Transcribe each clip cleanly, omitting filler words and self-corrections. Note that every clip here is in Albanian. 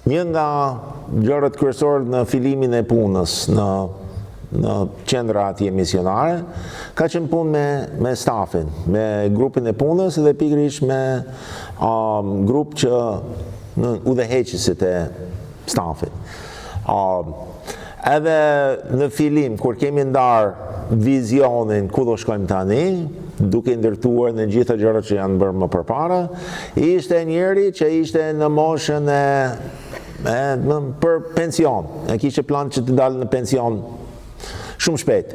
Një nga gjërat kryesore në fillimin e punës në qendra atje misionare ka qenë punë me stafin, me grupin e punës dhe pikërisht me grup që në udhëheqësit e stafit. Edhe në fillim, kur kemi ndarë vizionin ku do shkojmë tani, duke ndërtuar në gjitha gjërat që janë bërë më përpara, ishte njëri që ishte në moshën për pension. E kishte plan që të dalë në pension shumë shpejt.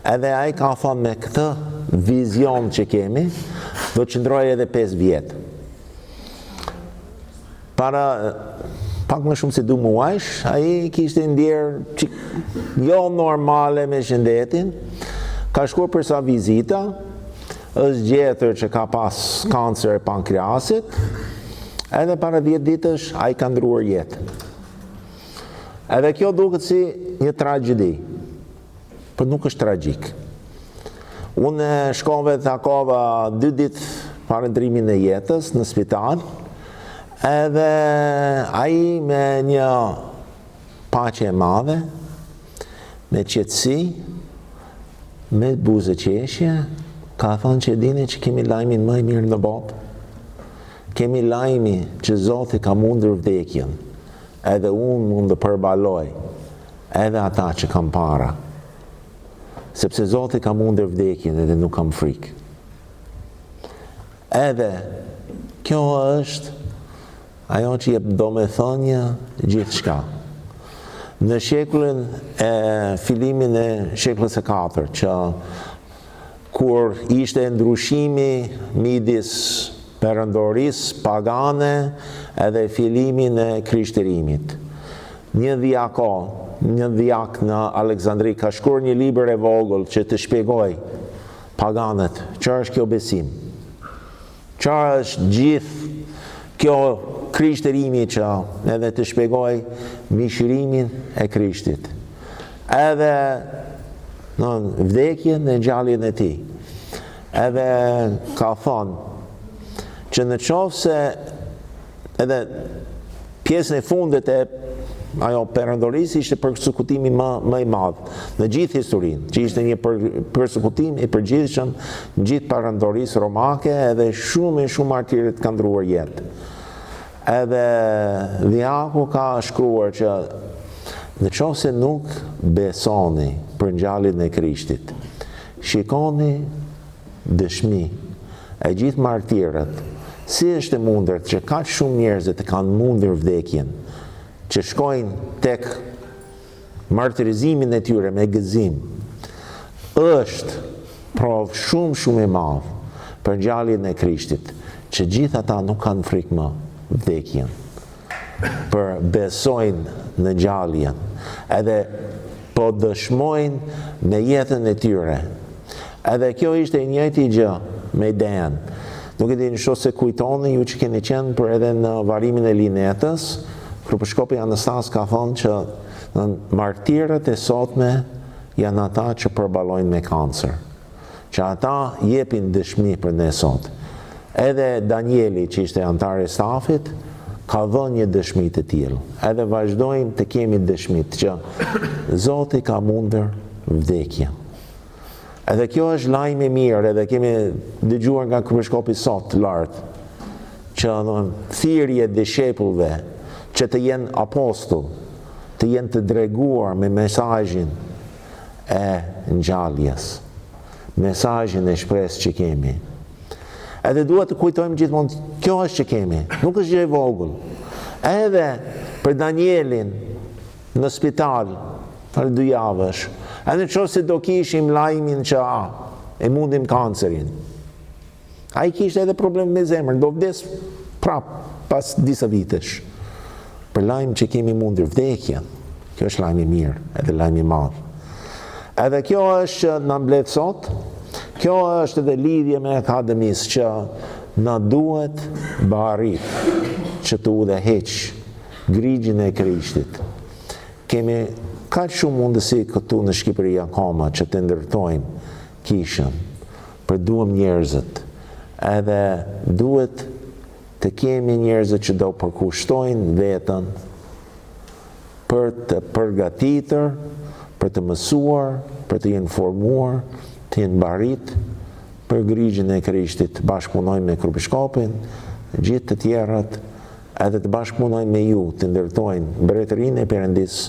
Edhe ai ka thonë me këtë vizion që kemi, do të qëndroj edhe 5 vjetë. Para pak më shumë se 2 muajsh, ai kishte ndjerë jo normale me shëndetin, ka shkuar për sa vizita, është gjetër që ka pas kancer e pankreasit, edhe para 10 ditësh ai ka ndruar jetë. Edhe kjo duket si një tragjedi, por nuk është tragjik. Unë shkove të takova 2 ditë para ndrimin e jetës në spital, edhe ai me një paqe e madhe, me qetësi, me buzëqeshje, ka thënë që dini që kemi lajmin më i mirë në botë. Kemi lajmi që Zoti ka mundur vdekjen, edhe unë mund të përbaloj, edhe ata që kam para. Sepse Zoti ka mundur vdekjen edhe nuk kam frikë. Edhe kjo është ajo që jep domethënie gjithçka. Në shekullin e fillimin e shekullës së 4, që kur ishte ndryshimi midis perëndorisë pagane edhe fillimin e krishterimit. Një diak në Aleksandri ka shkruar një libër e vogël që të shpjegoj paganët çfarë është kjo besim. Çfarë është gjithë kjo krishterimi që edhe të shpjegoj mishërimin e Krishtit. Edhe në vdekjen e gjalljen e tij. Edhe ka thonë që në qoftë se edhe pjesën e fundit e ajo perëndorisë ishte përsekutimi më i madh në gjithë historinë, që ishte një përsekutim i përgjithshëm në gjithë perëndorisë romake, edhe shumë martirë kanë ndruar jetë. Edhe diaku ka shkruar që në qoftë se nuk besoni për ngjalljen e Krishtit, shikoni dëshmi e gjithë martirët, si është e mundur që kaq shumë njerëz të kanë mundur vdekjen, që shkojnë tek martirizimin e tyre me gëzim, është provë shumë e madh për ngjalljen e Krishtit, që gjithë ata nuk kanë frikë më vdekjen, për besojnë në gjalljen, edhe po dëshmojnë me jetën e tyre. Edhe kjo ishte e njëjti gjë me Den. Nuk e di nëse kujtoni ju që keni qenë për edhe në varimin e Linetës, Kryepiscopi Anastas ka thonë që martirët e sotme janë ata që përballojnë me kancer, që ata jepin dëshmi për ne sot. Edhe Danieli, që ishte antar i stafit, ka dhënë një dëshmi të tillë. Edhe vazhdojmë të kemi dëshmit që Zoti ka mundur vdekjen. Edhe kjo është lajm i mirë, edhe kemi dëgjuar nga Kryepiscopi sot lart, që thirrje dishepujve që të jenë apostull, të jenë të dreguar me mesazhin e ngjalljes, mesazhin e shpresë që kemi. Edhe duhet të kujtojmë gjithmonë, kjo është që kemi, nuk është gjë e vogël. Edhe për Danielin në spital për 2 javësh, edhe nëse do kishim lajmin që e mundim kancerin. Ai kishte edhe problem me zemrën, do vdes prap pas disa vitesh. Për lajm që kemi mundur vdekjen, kjo është lajm i mirë, edhe lajm i madh. Edhe kjo është që na mbledh sot, kjo është edhe lidhje me akademisë që na duhet barrit që të udhëheq grigjin e Krishtit. Kemi kaq shumë mundësi këtu në Shqipëri akoma që të ndërtojmë kishën, për duam njerëzit, edhe duhet të kemi njerëzit që do përkushtojnë vetën për të përgatitur, për të mësuar, për të informuar, të jenë barit për grigjën e Krishtit. Bashkëpunojmë me kryepiskopin, gjithë të tjerat, edhe të bashkëpunojmë me ju të ndërtojnë mbretërinë e Perëndis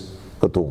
këtu.